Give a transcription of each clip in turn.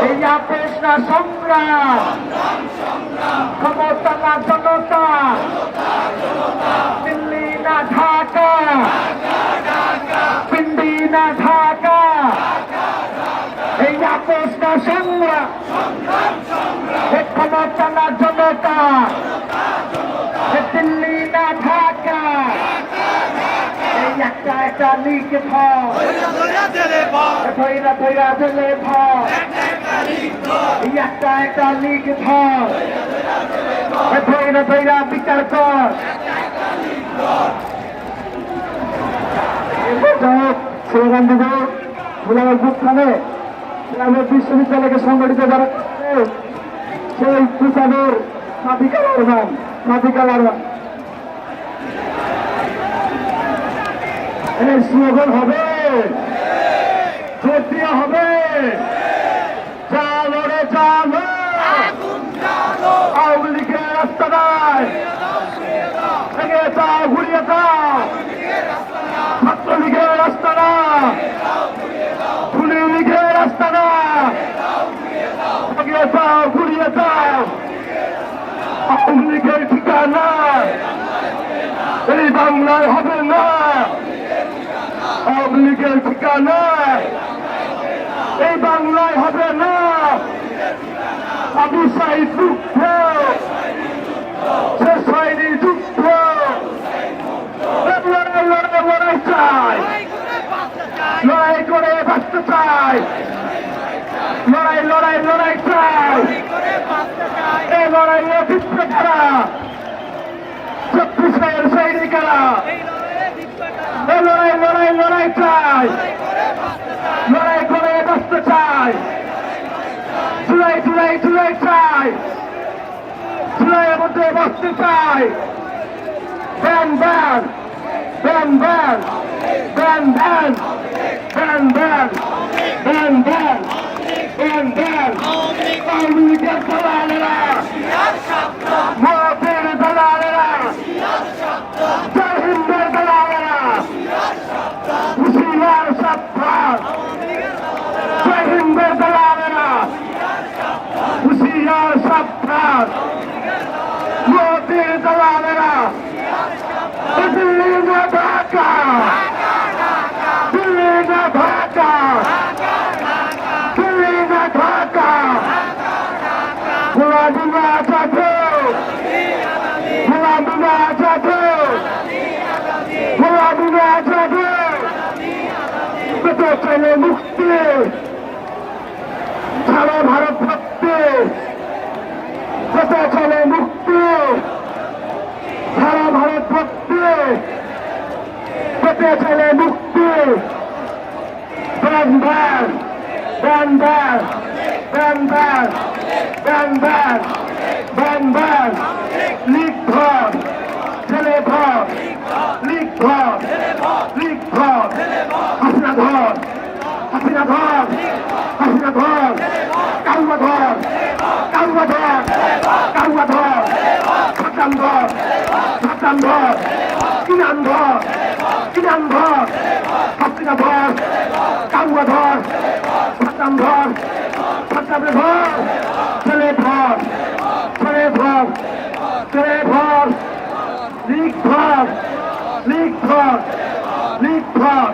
এই আপোষ না সংগ্রাম, ক্ষমতা না জনতা, দিল্লি না ঢাকা, পিন্ডি না ঢাকা। এই আপোষ না সংগ্রাম, এই ক্ষমতা না জনতা, দিল্লি না ঢাকা। এই একটা একটা লিগ ধৈরা ধৈরা দিলে ভয়, এই একটা একটা লিগ ধৈরা ধৈরা বিচার কর। স্লোগান দিব গোলামের বুকখানে গ্রামের বিশ্ববিদ্যালয়কে সংগঠিত করা সেই প্রচারের সাথী কালার নাম, সাথী কালার নাম। এই স্লোগান হবে, জোর দিয়ে হবে, চালো রে চালো, আওয়ামী লীগের রাস্তায় ভেঙে যাও, ঘুরিয়ে যাও, ছাত্রলীগের রাস্তা না, খুলি লীগের রাস্তা না, ভেঙে যাও, ঘুরিয়ে যাও, আওয়ামী লীগের ঠিকানা এই বাংলায় হবে না, আওয়ামী লীগের ঠিকানা এই বাংলায় হবে না। আবু সাইদ যুদ্ধ শেষ হয়নি, যুদ্ধ লড়াই লড়াই লড়াই চাই, লড়াই করে বাঁচতে চাই, লড়াই লড়াই লড়াই চাই। এই লড়াইয়ে জিতবে কারা? 36-এর সৈনিকেরা। এই লড়াই লড়াই লড়াই চাই, লড়াই করে বাঁচতে চাই, জুলাই জুলাই জুলাই চাই, জুলাইয়ের মধ্যে বাঁচতে চাই। Ban ban ban ban ban ban ban ban ban ban ban ban. আওয়ামী লীগের দালালেরা, মতের দালালেরা, জয় হিন্দের দালালেরা, হুশিয়ার সাবধান, জয় হিন্দের দালালেরা, হুশিয়ার সাবধান, মতের দালালেরা। দিল্লি না ঢাকা, দিল্লি না ঢাকা, দিল্লি না ঢাকা। গোলামি না যাবে, গোলামি না যাবে, গোলামি না যাবে। পেতে চলে মুক্তি, সারা ভারত ভক্তি, পেতে চলে মুক্তি, সারা ভারত ভক্তি, পেতে চলে মুক্তি। Ban ban ban ban ban ban ban ban ban ban. League ধর, ছেলে ধর, লীগ ধর, লীগ ধর, হাসিনা ধর, হাসিনা ধর, হাসিনা ধর, কাউয়া ধর, কাউয়া ধর, কাউয়া ধর, সাদ্দাম ধর, সাদ্দাম ধর, ইনাম ধর, ইনাম ধর, হাসিনা ধর, কাউয়া ধর, সাদ্দাম ধর, সাদ্দামে ধর, ছেলে ধর, ছেলে ধর, ছেলে ধর, লীগ ধর, লীগ ধর, লীগ ধর।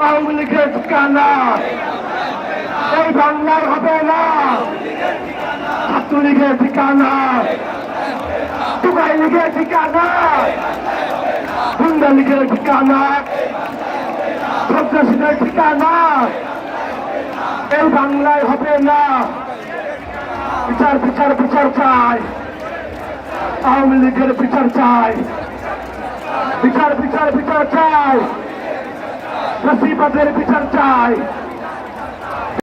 আওয়ামী লীগের ঠিকানা এই বাংলায় হবে না, ছাত্রলীগের ঠিকানা, টুকাই লীগের ঠিকানা, হুন্ডা লীগের ঠিকানা, সন্ত্রাসীদের ঠিকানা এই বাংলায় হবে না। বিচার বিচার বিচার চাই, আওয়ামী লীগের বিচার চাই, বিচার বিচার বিচার চাই, ফাঁসিবাদের বিচার চাই।